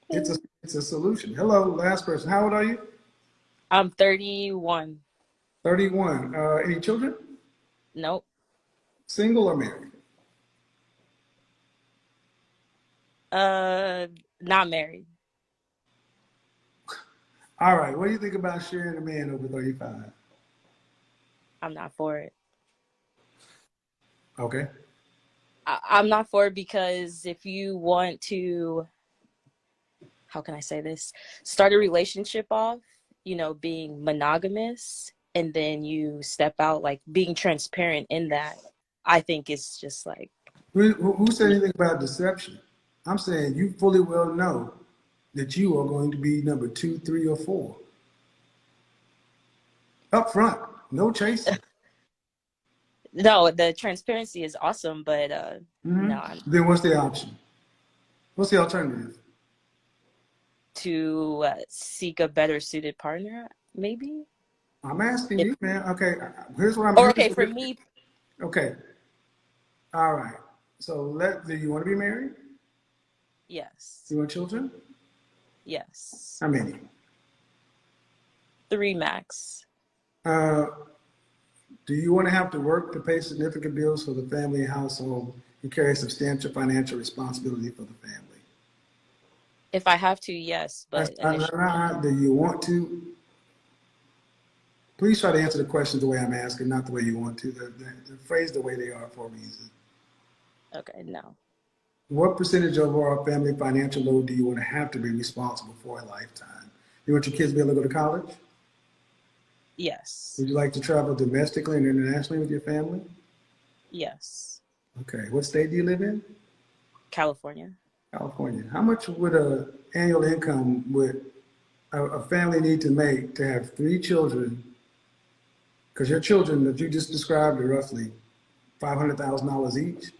It's a solution. Hello, last person. How old are you? I'm 31. 31. Any children? Nope. Single or married? Uh, Not married. All right. What do you think about sharing a man over 35? I'm not for it. Okay. I'm not for it because if you want to, how can I say this? Start a relationship off, being monogamous, and then you step out, like being transparent in that, I think it's just like, Who said anything about deception? I'm saying you fully well know that you are going to be number two, three, or four. Up front. No chasing. no, the transparency is awesome, but Hmm. no, I'm Then what's the option? What's the alternative? to seek a better suited partner, maybe. I'm asking If, you, man. Okay. or okay, for me, Okay. All right. So do you want to be married? yes, You want children? yes, How many? three max. Uh, do you want to have to work to pay significant bills for the family and household and carry substantial financial responsibility for the family? If I have to, yes, but initially, Do you want to? Please try to answer the question the way I'm asking, not the way you want to. The phrase the way they are for a reason. okay, no, What percentage of our family financial load do you want to have to be responsible for a lifetime? You want your kids to be able to go to college? yes, Would you like to travel domestically and internationally with your family? yes, Okay. What state do you live in? California. California. How much would a annual income would a family need to make to have three children? Because your children that you just described are roughly $500,000 each.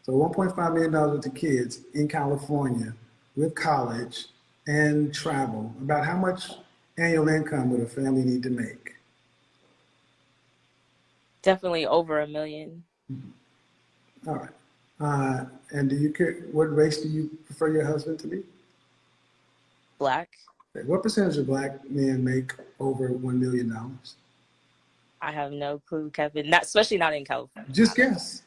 So $1.5 million with the kids in California with college and travel. About how much annual income would a family need to make? Definitely over 1 million. All right. And do you care, what race do you prefer your husband to be? Black. Okay. What percentage of black men make over $1 million? I have no clue, Kevin. Not especially not in California. Just guess.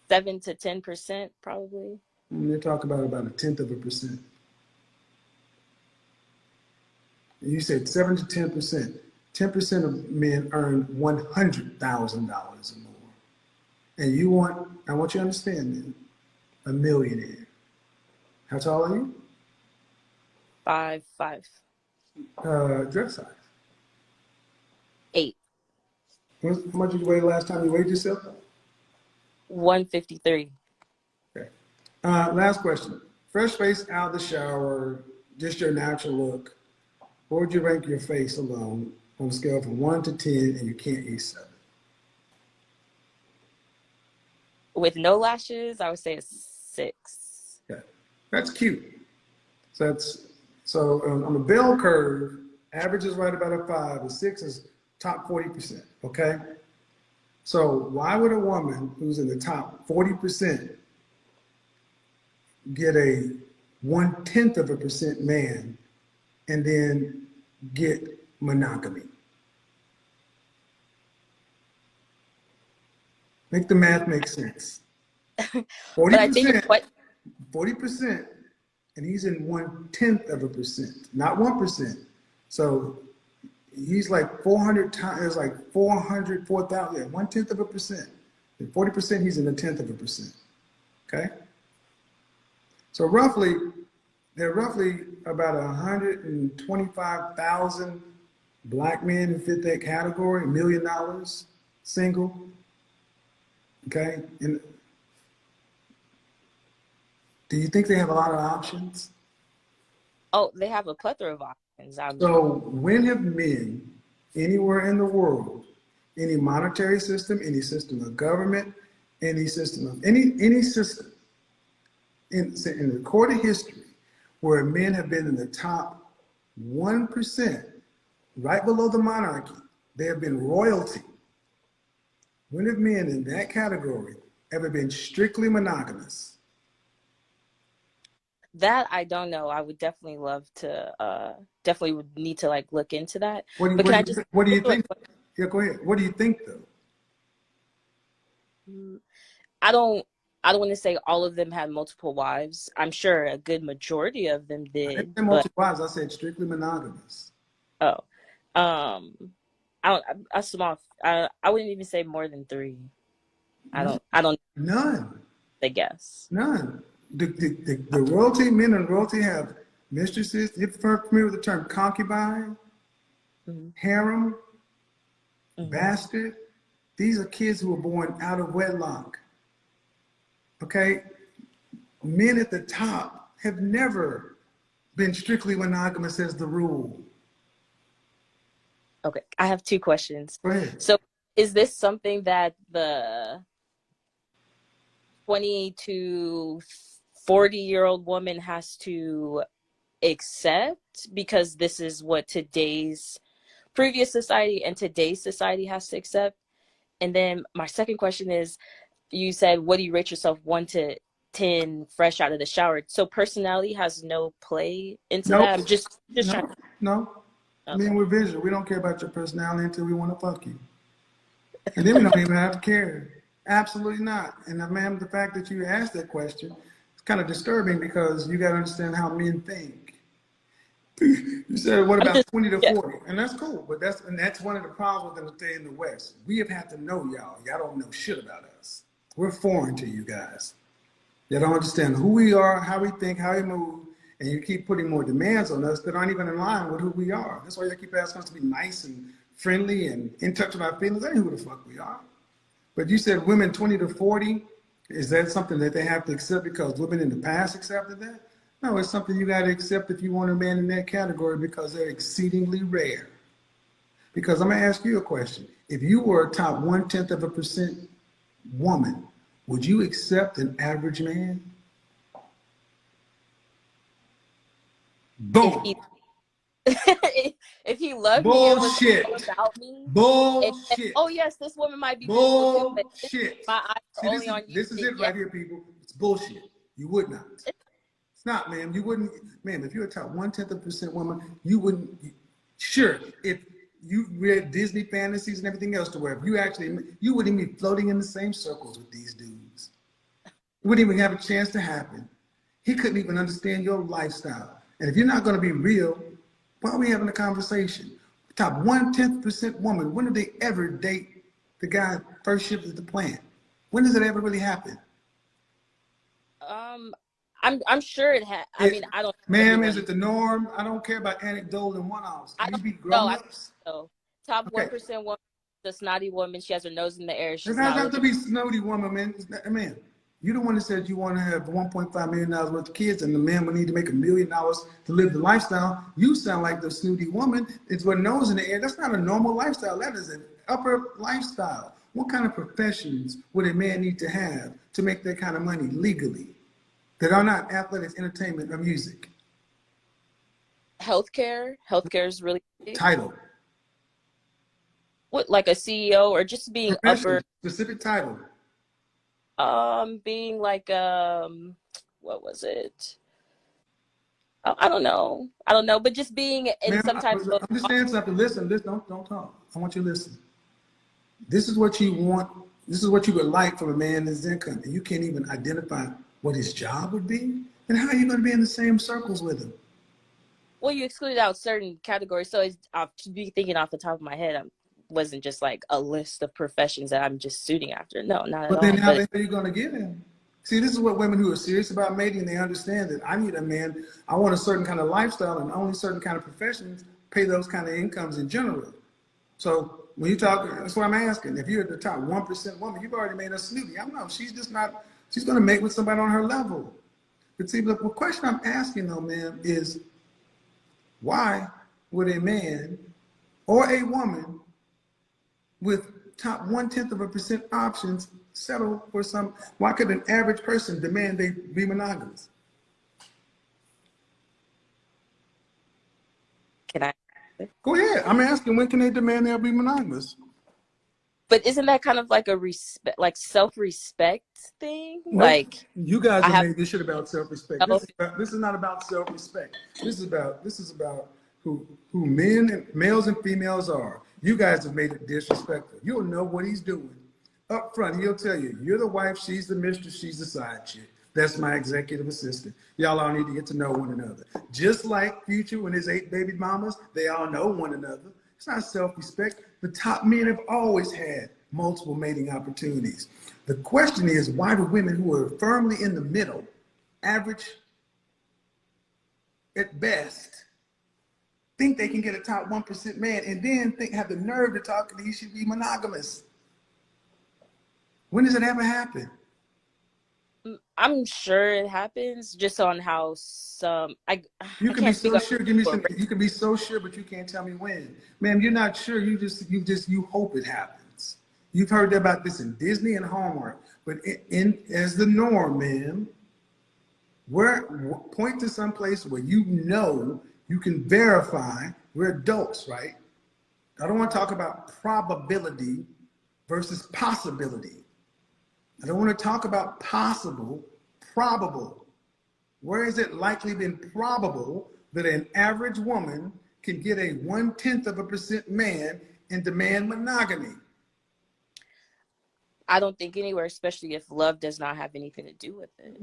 7 to 10%, probably. They talk about a tenth of a percent. And you said 7 to 10%. 10% of men earn $100,000 or more. And I want you to understand, man, a millionaire. How tall are you? 5'5". Dress size. 8. How much did you weigh the last time you weighed yourself? 153. Okay. Last question. Fresh face out of the shower, just your natural look. What would you rank your face alone on a scale from 1 to 10 and you can't eat 7? With no lashes, I would say a 6. Okay. That's cute. So on a bell curve, average is right about a 5, a 6 is top 40%. Okay. So why would a woman who's in the top 40% get a 1/10 of a percent man and then get monogamy? Make the math make sense. But I think 40%, what 40%, and he's in 1/10 of a percent, not 1%. So he's like 400 times, it's like 400, 4,000, yeah, 1/10 of a percent. And 40%, he's in a tenth of a percent. Okay? So there are roughly about 125,000 black men who fit that category, $1 million, single. Okay? And do you think they have a lot of options? they have a plethora of options. So when have men anywhere in the world, any monetary system, any system of government, any system of any system in recorded history where men have been in the top 1%, right below the monarchy, they have been royalty. When have men in that category ever been strictly monogamous? That I don't know. I would definitely love to. Definitely would need to like look into that. What do you, But what can do I you, just what do you do a think? Yeah, go ahead. What do you think though? question? I don't. I don't want to say all of them had multiple wives. I'm sure a good majority of them I didn't did, say but multiple wives. I said strictly monogamous. oh, um, I don't. A small. I wouldn't even say more than three. I No, don't. I don't. none. I guess. None. The royalty, men in royalty have mistresses. You're familiar with the term concubine, Hmm. harem, Hmm. bastard. These are kids who were born out of wedlock. Okay? Men at the top have never been strictly monogamous as the rule. Okay, I have two questions. Go ahead. So, is this something that the 20 to 40-year-old woman has to accept because this is what today's previous society and today's society has to accept? And then my second question is, you said, what do you rate yourself 1 to 10 fresh out of the shower? So personality has no play into Nope. that. I'm just trying. No. No. Men, Okay. we're visual. We don't care about your personality until we want to fuck you. And then we don't even have to care. Absolutely not. And ma'am, the fact that you asked that question is kind of disturbing because you got to understand how men think. You said, what I'm about just 20 to yeah. 40? And that's cool. But that's one of the problems with them in the West. We have had to know y'all. Y'all don't know shit about us. We're foreign to you guys. They don't understand who we are, how we think, how we move, and you keep putting more demands on us that aren't even in line with who we are. That's why you keep asking us to be nice and friendly and in touch with our feelings. That ain't who the fuck we are. But you said women 20 to 40. Is that something that they have to accept because women in the past accepted that? No, it's something you got to accept if you want a man in that category because they're exceedingly rare. Because I'm going to ask you a question. If you were a top 0.1% woman, would you accept an average man? If Boom. he if he loved me and was all Bullshit. about me, and said, Bullshit. oh yes, this woman might be visual too, but if Bullshit. my eyes See, are only on you, this is then it yeah. right here, people. It's bullshit. You would not. It's not, ma'am. You wouldn't, ma'am. If you're a top 0.1% woman, you wouldn't. Sure, if you read Disney fantasies and everything else to where if you actually, you wouldn't even be floating in the same circles with these dudes. It wouldn't even have a chance to happen. He couldn't even understand your lifestyle. And if you're not going to be real, why are we having a conversation? Top 0.1% woman. When did they ever date the guy first shift at the plant? When does it ever really happen? Um, I'm sure it had. I mean, It, I don't know ma'am, is everyone. it the norm? I don't care about anecdotal and one-offs. I Can don't you be know. grown I ups? don't know. Top Okay. 1% woman, the snotty woman. She has her nose in the air. It She's has not not to looking. be snowdy woman, man. Man, you the one that said you want to have $1.5 million worth of kids, and the man will need to make $1 million to live the lifestyle. You sound like the snooty woman. It's with nose in the air. That's not a normal lifestyle. That is an upper lifestyle. What kind of professions would a man need to have to make that kind of money legally that are not athletics, entertainment, or music? Healthcare. Healthcare is really big. Title, What, like a CEO or just being profession, upper, specific title. being like what was it? I don't know. I don't know, but just being in Ma'am, some type of understand something. Listen, don't talk. I want you to listen. This is what you want. This is what you would like from a man in his income. And you can't even identify what his job would be. Then how are you going to be in the same circles with him? well, you excluded out certain categories, so it's to be thinking off the top of my head. I wasn't just like a list of professions that I'm just suiting after. No, not at But then all. how But the hell are you going to get him? See, this is what women who are serious about mating, they understand that I need a man. I want a certain kind of lifestyle and only certain kind of professions pay those kind of incomes in general. So when you talk, that's what I'm asking. If you're the top 1% woman, you've already made her snooty. I don't know. She's just not, she's going to mate with somebody on her level. But see, the question I'm asking though, man, is why would a man or a woman with top 0.1% options settle for some? Why could an average person demand they be monogamous? can I? Go ahead. I'm asking when can they demand they'll be monogamous? But isn't that kind of like a respect, like self-respect thing? Nope. Like You guys I have have made this shit about self-respect. self. This is not about self-respect. This is about who men and males and females are. You guys have made it disrespectful. You'll know what he's doing. Up front, he'll tell you, you're the wife, she's the mistress, she's the side chick. That's my executive assistant. Y'all all need to get to know one another. Just like Future and his 8 baby mamas, they all know one another. It's not self-respect. The top men have always had multiple mating opportunities. The question is, why do women who are firmly in the middle, average at best, think they can get a top 1% man and then have the nerve to talk that he should be monogamous? When does it ever happen? I'm sure it happens just on how some You I can be can't speak so on sure. Give me for some. You can be so sure, but you can't tell me when. Ma'am, you're not sure. You hope it happens. You've heard about this in Disney and Hallmark, but as the norm, ma'am, point to some place where you know you can verify. We're adults, right? I don't want to talk about probability versus possibility. I don't want to talk about possible, probable. Where has it likely been probable that an average woman can get a 0.1% man and demand monogamy? I don't think anywhere, especially if love does not have anything to do with it.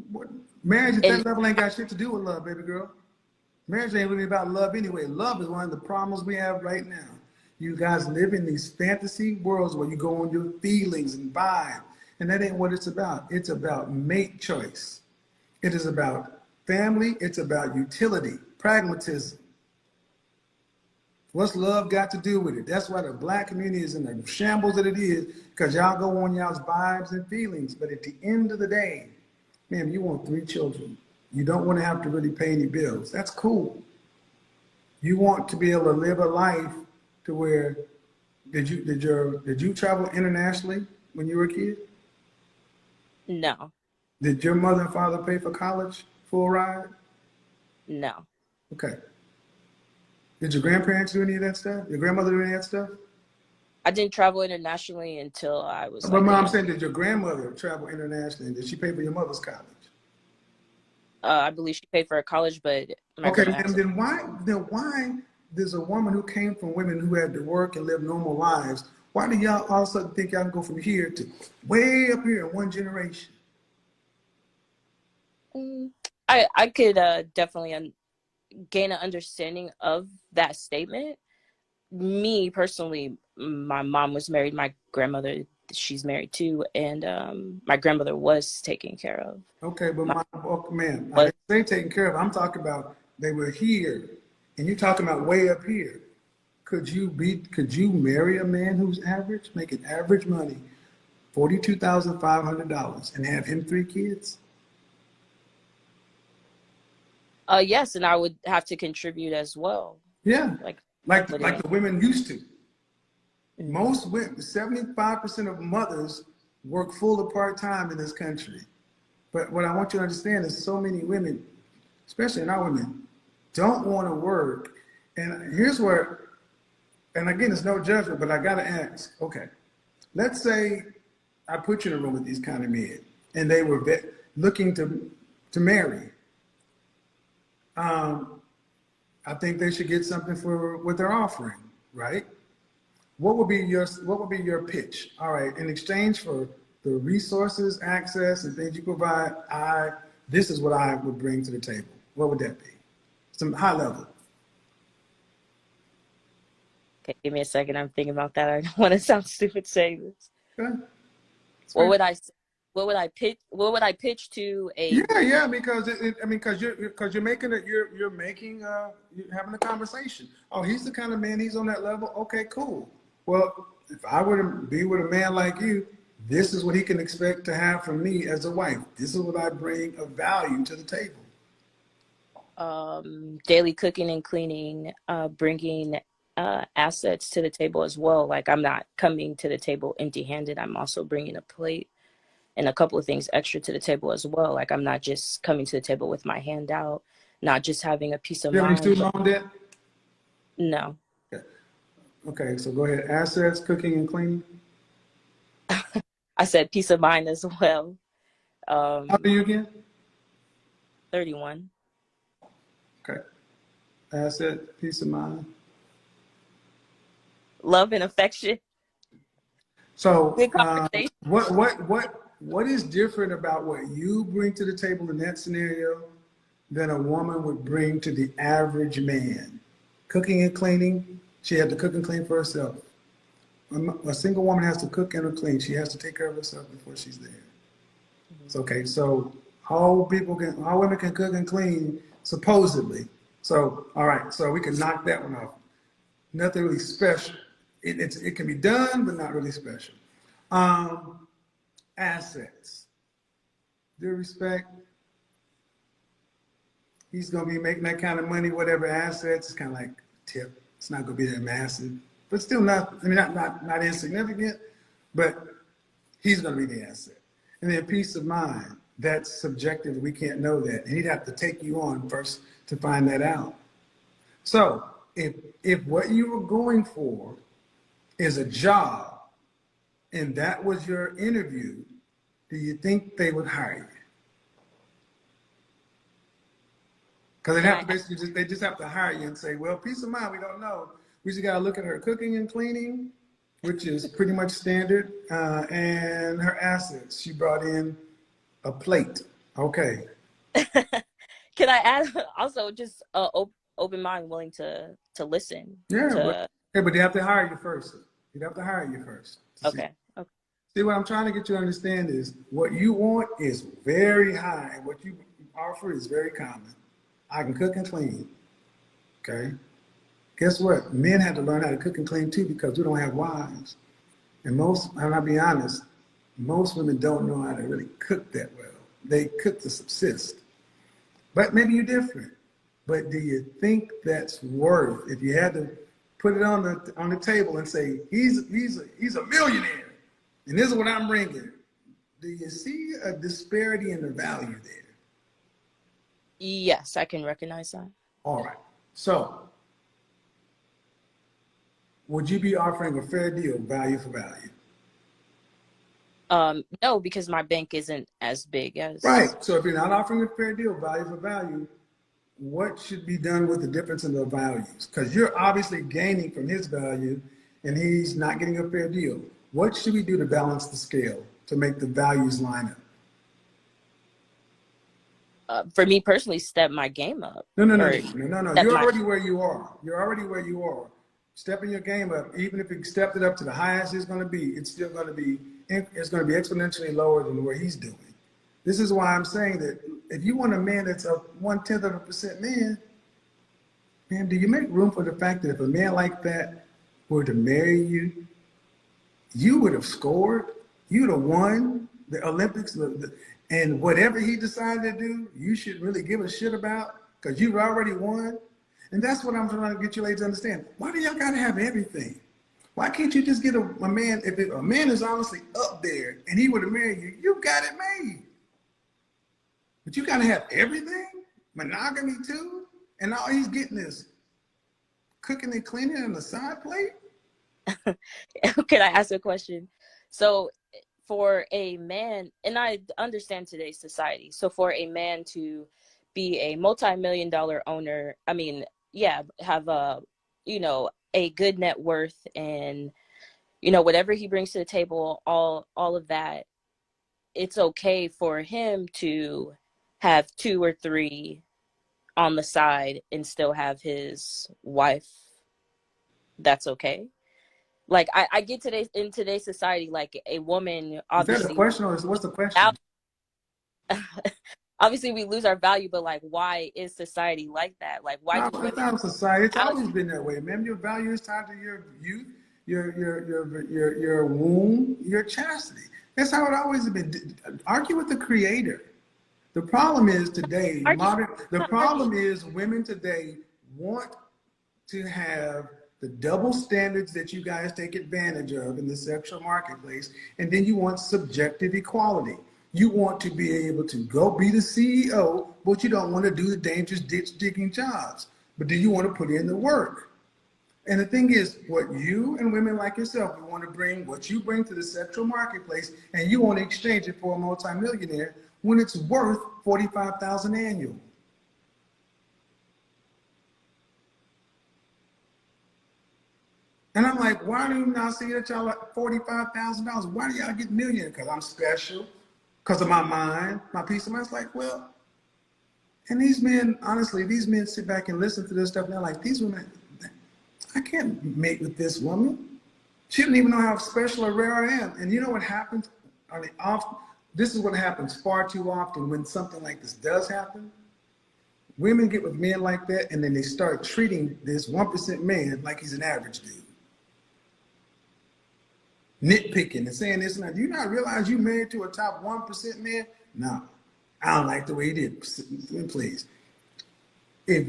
Marriage at And that level ain't got shit to do with love, baby girl. Marriage ain't really about love anyway. Love is one of the problems we have right now. You guys live in these fantasy worlds where you go on your feelings and vibe, and that ain't what it's about. It's about mate choice. It is about family. It's about utility, pragmatism. What's love got to do with it? That's why the black community is in the shambles that it is, because y'all go on y'all's vibes and feelings. But at the end of the day, man, you want 3 children. You don't want to have to really pay any bills. That's cool. You want to be able to live a life to where did you travel internationally when you were a kid? no, Did your mother and father pay for college full ride? no. Okay. Did your grandparents do any of that stuff? Your grandmother do any of that stuff? I didn't travel internationally until I was But like mom, I'm saying, did your grandmother travel internationally? Did she pay for your mother's college? I believe she paid for her college, but my Okay, grandma and has then why there's a woman who came from women who had to work and live normal lives? Why do y'all all of a sudden think y'all can go from here to way up here in one generation? mm, I could definitely gain an understanding of that statement. Me personally, my mom was married. My grandmother, she's married too, and my grandmother was taken care of. Okay, but My man, I was didn't say taken care of. I'm talking about they were here, and you're talking about way up here. Could you marry a man who's average, making average money, $42,500, and have him 3 kids? yes, and I would have to contribute as well, Yeah, like like putting like in. the women used to. Mm. Most women, 75% of mothers work full or part time in this country. But what I want you to understand is so many women, especially in our women, don't want to work. And here's where, and again, it's no judgment, but I got to ask, okay, let's say I put you in a room with these kind of men and they were looking to marry. Um, I think they should get something for what they're offering, right? What would be your pitch? All right, in exchange for the resources, access, and things you provide, this is what I would bring to the table. What would that be? Some high level. Okay, give me a second. I'm thinking about that. I don't want to sound stupid saying this. Okay. What would I s- what would I pitch? What would I pitch to a? Yeah, because I mean, because you're making it, you're having a conversation. Oh, he's the kind of man. He's on that level. Okay, cool. Well, if I were to be with a man like you, this is what he can expect to have from me as a wife. This is what I bring of value to the table. Daily cooking and cleaning, bringing assets to the table as well. Like I'm not coming to the table empty-handed. I'm also bringing a plate and a couple of things extra to the table as well. Like I'm not just coming to the table with my hand out, not just having a peace of Do you have any mind, student but loan debt? no. Okay, so go ahead. Assets, cooking and cleaning. I said peace of mind as well. How old are you again? 31. Okay. Asset, peace of mind. Love and affection. So, Good conversation. what is different about what you bring to the table in that scenario than a woman would bring to the average man? Cooking and cleaning, she had to cook and clean for herself. A single woman has to cook and clean. She has to take care of herself before she's there. It's okay. So how women can cook and clean supposedly. So all right. So we can knock that one off. Nothing really special. It can be done, but not really special. Um, Assets. Due respect. He's gonna be making that kind of money, whatever assets. It's kind of like tip. It's not gonna be that massive, but still not. I mean, not insignificant, but he's gonna be the asset. And then peace of mind. That's subjective. We can't know that. And he'd have to take you on first to find that out. So if what you were going for is a job and that was your interview, do you think they would hire you? Because they have to basically they just have to hire you and say, well, peace of mind, we don't know. We just got to look at her cooking and cleaning, which is pretty much standard, and her assets. She brought in a plate. Okay. Can I add also just open mind, willing to listen? Yeah, but they have to hire you first. You'd have to hire you first. Okay. Okay. See, what I'm trying to get you to understand is what you want is very high. What you offer is very common. I can cook and clean. Okay. Guess what? Men have to learn how to cook and clean too because we don't have wives. And I'll be honest, most women don't know how to really cook that well. They cook to subsist. But maybe you're different. But do you think that's worth, if you had to put it on the table and say, he's a millionaire, and this is what I'm bringing, do you see a disparity in the value there? Yes, I can recognize that. All right. So, would you be offering a fair deal, value for value? No, because my bank isn't as big as. Right. So if you're not offering a fair deal, value for value, what should be done with the difference in the values? Because you're obviously gaining from his value and he's not getting a fair deal. What should we do to balance the scale to make the values line up? For me personally, step my game up. No. You're already where you are. You're already where you are. Stepping your game up, even if you stepped it up to the highest it's going to be, it's still going to be exponentially lower than where he's doing. This is why I'm saying that if you want a man that's a 0.1% man, do you make room for the fact that if a man like that were to marry you, you would have scored, you'd have won the Olympics, and whatever he decided to do, you should really give a shit about because you've already won. And that's what I'm trying to get you ladies to understand. Why do y'all gotta have everything? Why can't you just get a man, if a man is honestly up there and he would have married you, you got it made. But you gotta have everything? Monogamy too? And all he's getting is cooking and cleaning on the side plate? Can I ask a question? So for a man, and I understand today's society, so for a man to be a multi-million-dollar owner, I mean, yeah, have a good net worth and, whatever he brings to the table, all of that, it's okay for him to have 2 or 3 on the side and still have his wife. That's okay. Like I get in today's society, like a woman, obviously. Is that a question or what's the question? Obviously we lose our value, but like, why is society like that? Like, why do women? It's not society. It's always been that way, man. Your value is tied to your youth, your womb, your chastity. That's how it always has been. Argue with the creator. The problem is today, the problem is women today want to have the double standards that you guys take advantage of in the sexual marketplace, and then you want subjective equality. You want to be able to go be the CEO, but you don't want to do the dangerous ditch digging jobs. But do you want to put in the work? And the thing is, what you and women like yourself, you want to bring what you bring to the sexual marketplace, and you want to exchange it for a multimillionaire when it's worth 45,000 annual. And I'm like, why do you not see that y'all like $45,000? Why do y'all get million? Because I'm special, because of my mind, my peace of mind. It's like, well, and these men, honestly, these men sit back and listen to this stuff, and they're like, these women, I can't mate with this woman. She didn't even know how special or rare I am. And you know what happens? I mean, this is what happens far too often when something like this does happen. Women get with men like that, and then they start treating this 1% man like he's an average dude. Nitpicking and saying this and that. Do you not realize you married to a top 1% man? No, I don't like the way he did. Please. If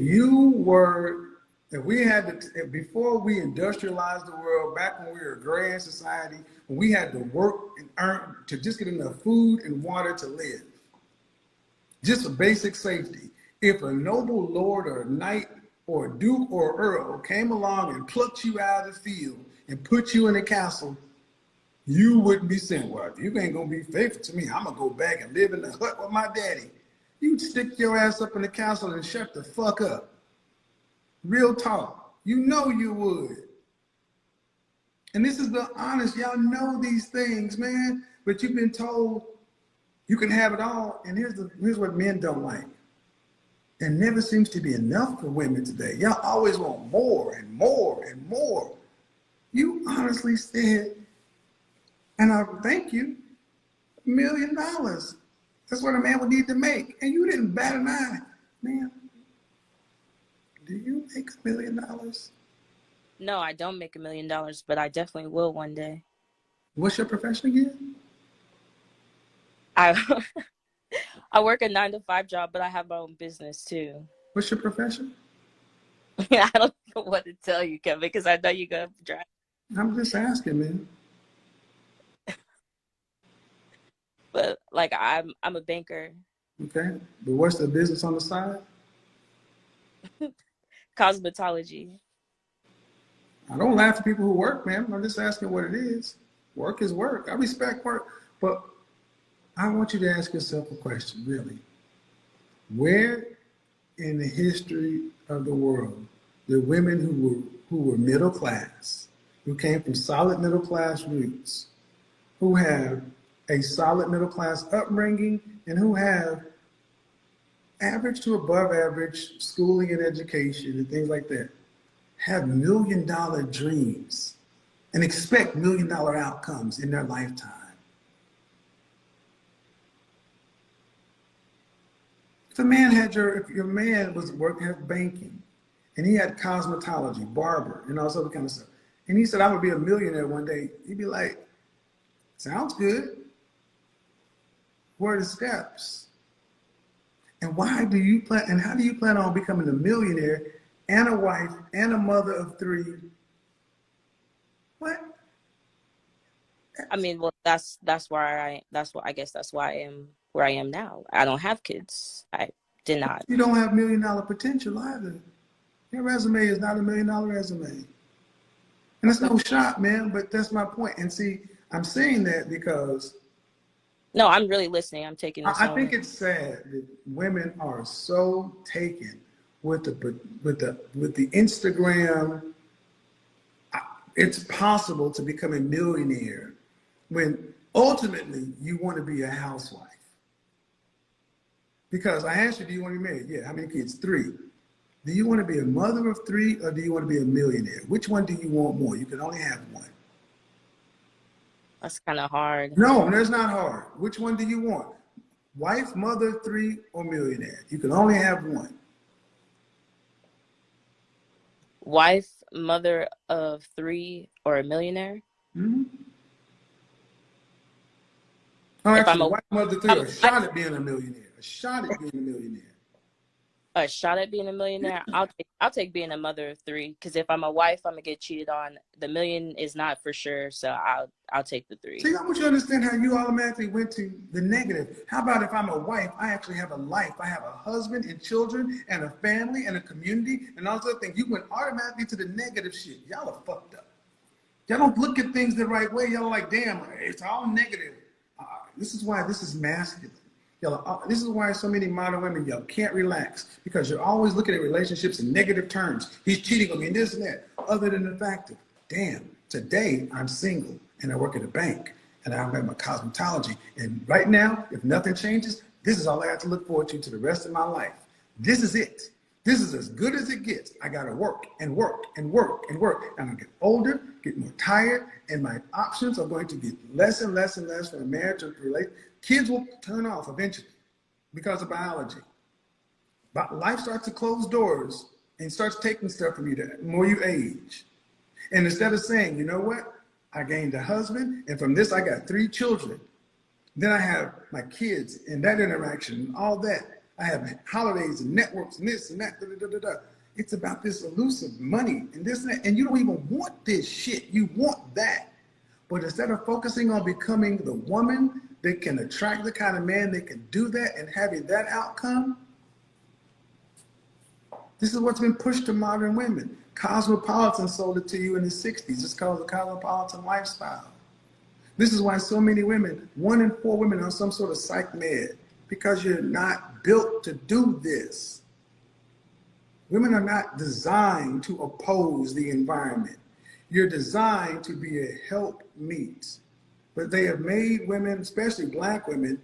we had to, before we industrialized the world, back when we were a grand society, when we had to work and earn to just get enough food and water to live, just for basic safety. If a noble lord or a knight or a duke or earl came along and plucked you out of the field and put you in a castle, you wouldn't be sent. Well, if you ain't gonna be faithful to me, I'm gonna go back and live in the hut with my daddy. You'd stick your ass up in the castle and shut the fuck up. Real talk. You know you would. And this is the honest, y'all know these things, man, but you've been told you can have it all. And here's what men don't like. There never seems to be enough for women today. Y'all always want more and more and more. You honestly said, and I thank you, $1 million. That's what a man would need to make. And you didn't bat an eye. Man, do you make $1 million? No, I don't make $1 million, but I definitely will one day. What's your profession again? I I work a 9-to-5 job, but I have my own business too. What's your profession? I don't know what to tell you, Kevin, because I know you're gonna drive. I'm just asking, man. But like I'm a banker. Okay, but what's the business on the side? Cosmetology. I don't laugh at people who work, man. I'm just asking what it is. Work is work. I respect work, but I want you to ask yourself a question, really. Where in the history of the world the women who were middle class, who came from solid middle class roots, who have a solid middle class upbringing, and who have average to above average schooling and education and things like that, have $1 million dreams and expect $1 million outcomes in their lifetime? If your man was working at banking and he had cosmetology, barber, and all this other kind of stuff, and he said, I would be a millionaire one day, he'd be like, sounds good. What are the steps? And how do you plan on becoming a millionaire and a wife and a mother of 3? What? I mean, well, I guess that's why I am where I am now. I don't have kids. I did not. You don't have $1 million potential either. Your resume is not $1 million resume. And that's no shot, man, but that's my point. And see, I'm saying that because No, I'm really listening. I'm taking this I on. think it's sad that women are so taken with the Instagram. It's possible to become a millionaire when ultimately you want to be a housewife. Because I asked you, do you want to be married? Yeah. How many kids? 3. Do you want to be a mother of 3 or do you want to be a millionaire? Which one do you want more? You can only have one. That's kind of hard. No, that's not hard. Which one do you want? Wife, mother of 3, or millionaire? You can only have one. Wife, mother of 3, or a millionaire? Mm-hmm. Oh, If I'm actually, a wife, mother of 3, a shot at being a millionaire. A shot at being a millionaire. a shot at being a millionaire, I'll take being a mother of three. Because if I'm a wife, I'm gonna get cheated on. The million is not for sure, so I'll take the three. See, I want you to understand how you automatically went to the negative. How about if I'm a wife, I actually have a life. I have a husband and children and a family and a community and all those other things. You went automatically to the negative shit. Y'all are fucked up. Y'all don't look at things the right way. Y'all are like, damn, it's all negative. This is why this is masculine. This is why so many modern women, y'all can't relax, because you're always looking at relationships in negative terms. He's cheating on me and this and that. Other than the fact of, damn, today I'm single and I work at a bank and I'm at my cosmetology. And right now, if nothing changes, this is all I have to look forward to the rest of my life. This is it. This is as good as it gets. I gotta work and work and work and work. And I'm gonna get older, get more tired, and my options are going to get less and less and less for a marriage or relate. Kids will turn off eventually because of biology. But life starts to close doors and starts taking stuff from you the more you age. And instead of saying, you know what? I gained a husband, and from this I got 3 children. Then I have my kids and that interaction and all that. I have holidays and networks and this and that. Da, da, da, da. It's about this elusive money and this and that. And you don't even want this shit. You want that. But instead of focusing on becoming the woman that can attract the kind of man that can do that and having that outcome, this is what's been pushed to modern women. Cosmopolitan sold it to you in the 60s. It's called the cosmopolitan lifestyle. This is why so many women, 1 in 4 women, are on some sort of psych med, because you're not built to do this. Women are not designed to oppose the environment. You're designed to be a helpmeet. But they have made women, especially Black women,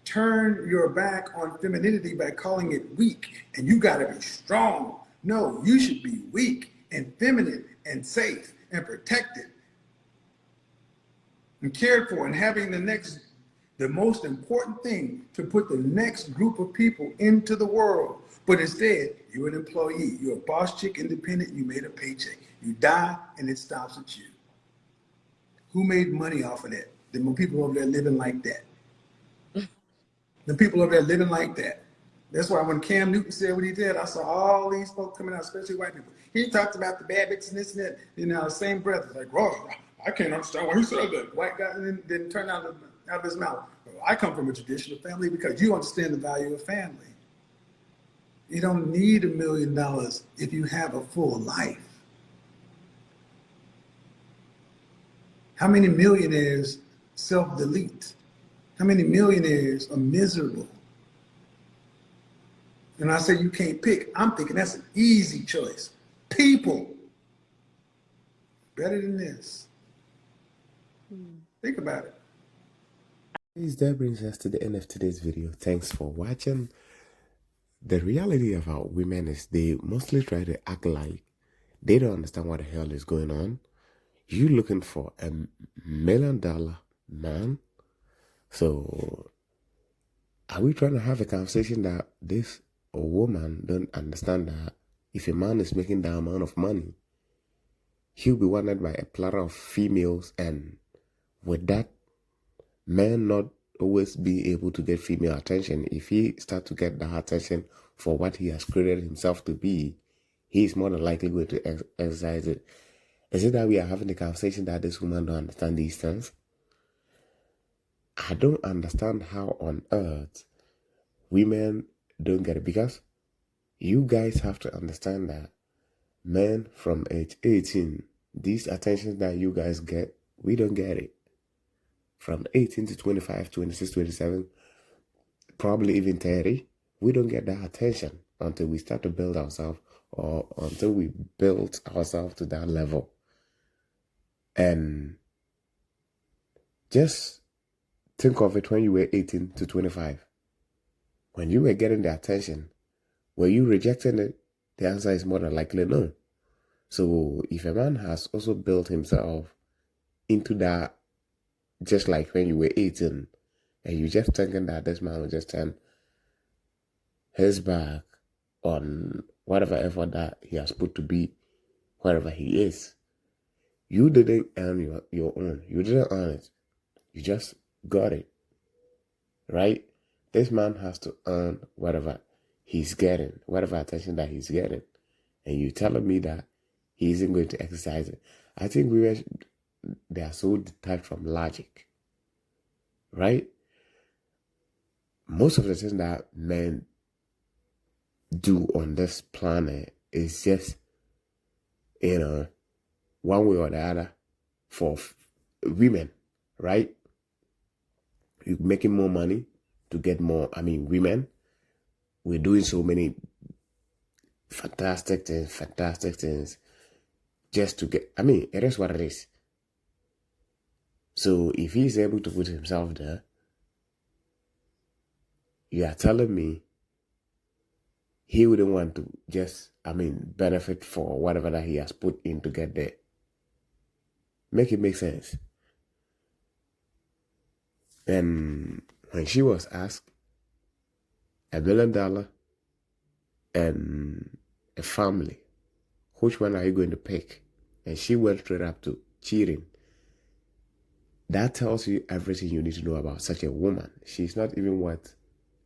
turn your back on femininity by calling it weak. And you gotta be strong. No, you should be weak and feminine and safe and protected and cared for, and having the most important thing, to put the next group of people into the world. But instead, you're an employee, you're a boss chick, independent, you made a paycheck. You die and it stops at you. Who made money off of that? The people over there living like that. The people over there living like that. That's why when Cam Newton said what he did, I saw all these folks coming out, especially white people. He talked about the bad bitches and this and that. You know, the same breath. It's like, whoa, I can't understand why he said that. White guy didn't turn out of his mouth. Well, I come from a traditional family, because you understand the value of family. You don't need $1 million if you have a full life. How many millionaires self-delete? How many millionaires are miserable? And I say you can't pick. I'm thinking that's an easy choice. People. Better than this. Think about it. That brings us to the end of today's video. Thanks for watching. The reality about women is they mostly try to act like they don't understand what the hell is going on. You looking for $1 million man? So are we trying to have a conversation that this woman don't understand that if a man is making that amount of money, he'll be wanted by a plethora of females, and with that, men not always be able to get female attention. If he start to get that attention for what he has created himself to be, he's more than likely going to exercise it. Is it that we are having a conversation that this woman don't understand these things? I don't understand how on earth women don't get it, because you guys have to understand that men from age 18, these attentions that you guys get, we don't get it. From 18 to 25, 26, 27, probably even 30, we don't get that attention until we start to build ourselves, or until we build ourselves to that level. And just think of it when you were 18 to 25. When you were getting the attention, were you rejecting it? The answer is more than likely no. So if a man has also built himself into that, just like when you were 18, and you just thinking that this man will just turn his back on whatever effort that he has put to be wherever he is, you didn't earn your own. You didn't earn it. You just got it, right? This man has to earn whatever he's getting, whatever attention that he's getting, and you telling me that he isn't going to exercise it. I think they are so detached from logic, right? Most of the things that men do on this planet is just, one way or the other for women, right? You're making more money to get more. Women, we're doing so many fantastic things just to get, it is what it is. So if he's able to put himself there, you are telling me he wouldn't want to just, benefit for whatever that he has put in to get there. Make it make sense. And when she was asked $1 million and a family, which one are you going to pick? And she went straight up to cheating. That tells you everything you need to know about such a woman. She's not even what,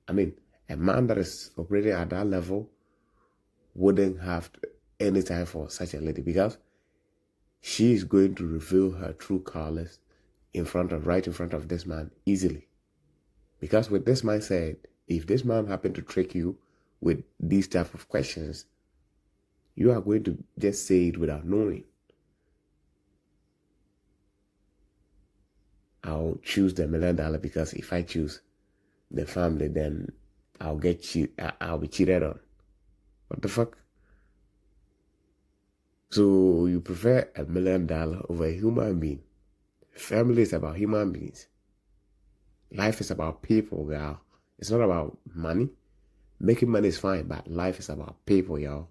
a man that is operating at that level wouldn't have any time for such a lady, because she is going to reveal her true colors right in front of this man easily. Because with this mindset, if this man happened to trick you with these type of questions, you are going to just say it without knowing. I'll choose the $1 million because if I choose the family, then I'll be cheated on. What the fuck? So you prefer $1 million over a human being? Family is about human beings. Life is about people, y'all. It's not about money. Making money is fine, but life is about people, y'all.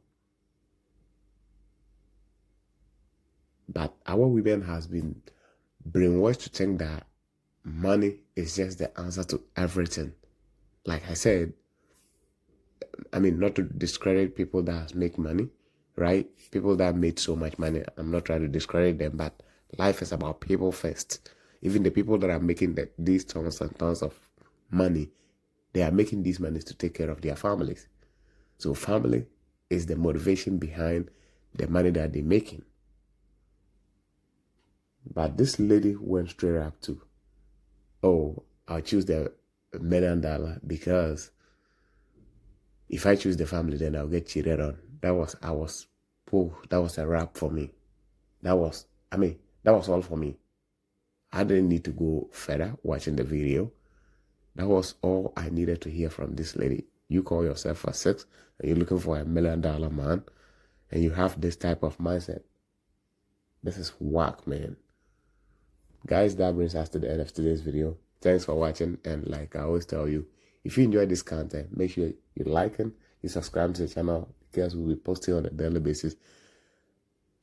But our women has been brainwashed to think that money is just the answer to everything. Like I said, not to discredit people that make money, right? People that made so much money, I'm not trying to discredit them, but life is about people first. Even the people that are making these tons and tons of money, they are making these monies to take care of their families. So family is the motivation behind the money that they're making. But this lady went straight up to, oh, I'll choose the $1 million because if I choose the family, then I'll get cheated on. That was a wrap for me. That was all for me. I didn't need to go further watching the video. That was all I needed to hear from this lady. You call yourself a 6 and you're looking for $1 million man and you have this type of mindset. This is whack, man. Guys, that brings us to the end of today's video. Thanks for watching, and like I always tell you, if you enjoyed this content, make sure you like and you subscribe to the channel, because we'll be posting on a daily basis.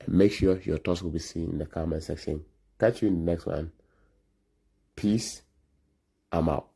And make sure your thoughts will be seen in the comment section. Catch you in the next one. Peace. I'm out.